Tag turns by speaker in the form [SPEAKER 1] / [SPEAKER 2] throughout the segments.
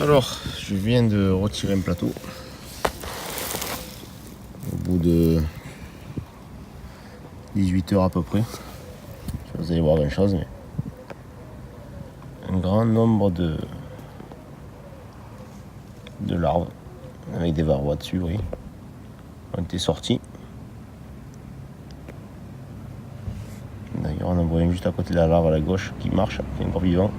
[SPEAKER 1] Alors, je viens de retirer un plateau. Au bout de 18 heures à peu près. Vous allez voir une chose, mais un grand nombre de larves avec des varrois dessus, oui, ont été sortis. D'ailleurs, on en voit une juste à côté de la larve à la gauche qui marche, qui est encore vivant.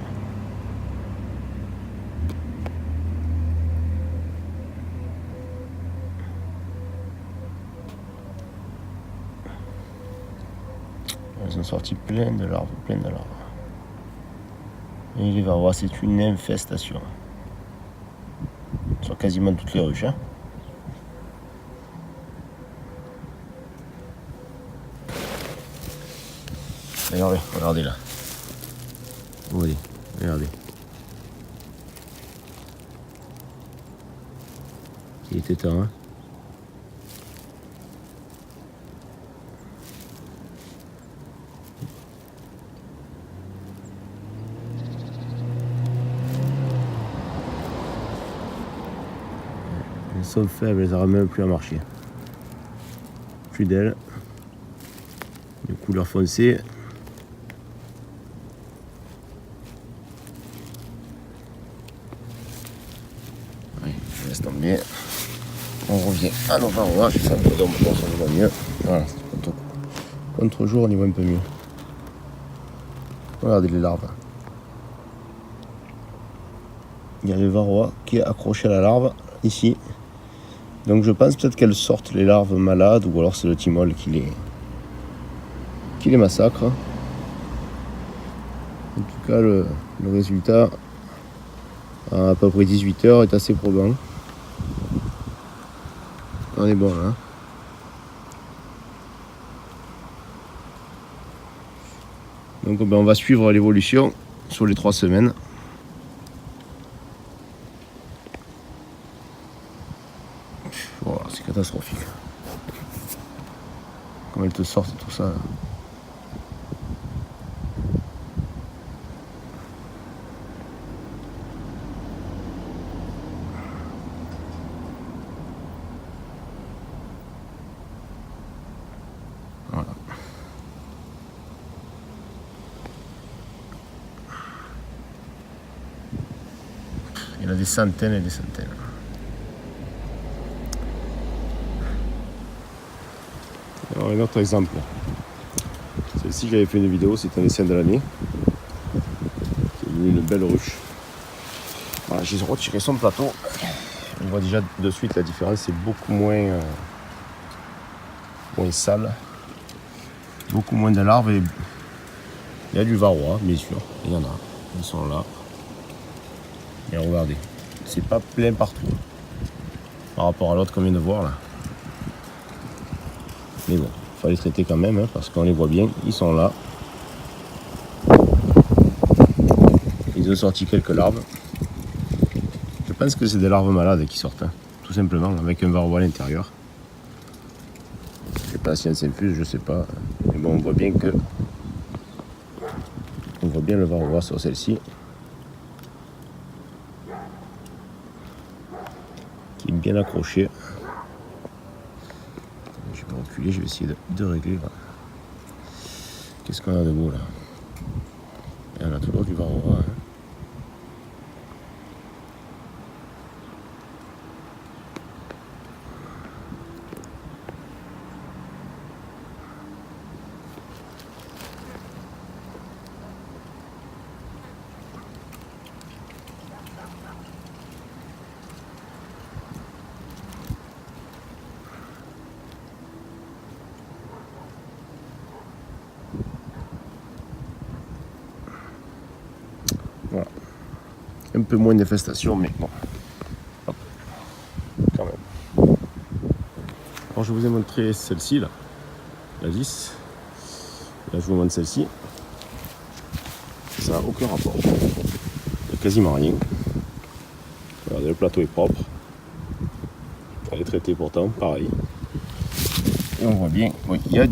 [SPEAKER 1] Ils ont sorti plein de larves, Et les varrois, c'est une infestation. Sur quasiment toutes les ruches. Regardez, regardez là. Vous voyez, regardez. Il était temps, hein. Elles sont faibles, elles n'arrivent même plus à marcher. Plus d'elles. De couleur foncée. Oui, je laisse tomber. On revient à nos varrois. Ça me donne on voit mieux. Voilà, contre-jour, on y voit un peu mieux. Regardez les larves. Il y a le varroa qui est accroché à la larve, ici. Donc je pense peut-être qu'elles sortent les larves malades, ou alors c'est le thymol qui les massacre. En tout cas, le résultat, à peu près 18 heures, est assez probant. On est bon là. Donc on va suivre l'évolution sur les 3 semaines. Voilà, c'est catastrophique. Comme elles te sortent tout ça. Voilà. Il y en a des centaines et des centaines. Alors un autre exemple. Celle-ci, j'avais fait une vidéo, c'est un essaim de l'année. C'est une belle ruche. Voilà, j'ai retiré son plateau. On voit déjà de suite la différence, c'est beaucoup moins sale. Beaucoup moins de larves et il y a du varroa, bien sûr. Il y en a, ils sont là. Et regardez, c'est pas plein partout par rapport à l'autre qu'on vient de voir là. Mais bon, il faut les traiter quand même, hein, parce qu'on les voit bien, ils sont là. Ils ont sorti quelques larves. Je pense que c'est des larves malades qui sortent, hein, tout simplement, avec un varroa à l'intérieur. Je sais pas la science infuse, je sais pas. Mais bon, on voit bien que. On voit bien le varroa sur celle-ci. Qui est bien accroché. Je vais reculer, je vais essayer de régler. Voilà. Qu'est-ce qu'on a de beau là? Et on a toujours du varroa. Hein. Voilà. Un peu moins d'infestation, mais bon. Hop. Quand même. Alors je vous ai montré celle-ci là, la lisse. Là je vous montre celle-ci. Ça n'a aucun rapport. Il n'y a quasiment rien. Regardez, le plateau est propre. Elle est traitée pourtant, pareil. Et on voit bien, oui, il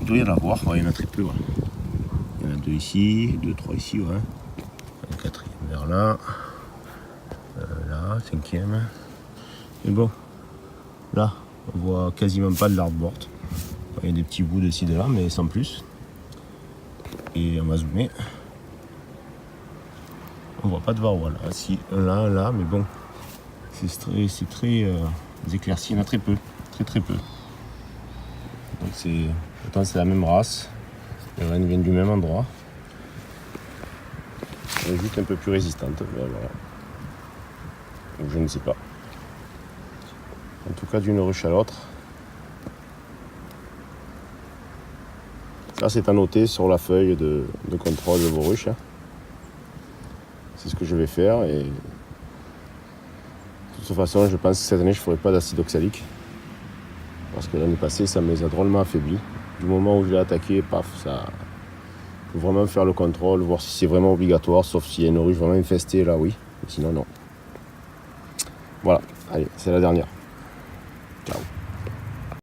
[SPEAKER 1] doit y en avoir, ouais, il y en a très peu. Ouais. Il y en a 2 ici, 2, 3 ici, ouais. Un quatrième vers là. Là. voilà, 5e. Et bon, là, on voit quasiment pas de l'arbre-board. Il y a des petits bouts de ci de là, mais sans plus. Et on va zoomer. On voit pas de varroa là. Si, là, mais bon, c'est très éclairci. Il y en a très peu, très peu. Donc pourtant c'est la même race. Les rennes viennent du même endroit. Elle est juste un peu plus résistante. Voilà. Donc je ne sais pas. En tout cas, d'une ruche à l'autre. Ça, c'est à noter sur la feuille de contrôle de vos ruches. C'est ce que je vais faire. Et de toute façon, je pense que cette année, je ne ferai pas d'acide oxalique. Parce que l'année passée, ça me les a drôlement affaiblis. Du moment où je l'ai attaqué, paf, ça. Il faut vraiment faire le contrôle, voir si c'est vraiment obligatoire, sauf s'il y a une ruche vraiment infestée, là oui. Mais sinon, non. Voilà, allez, c'est la dernière. Ciao.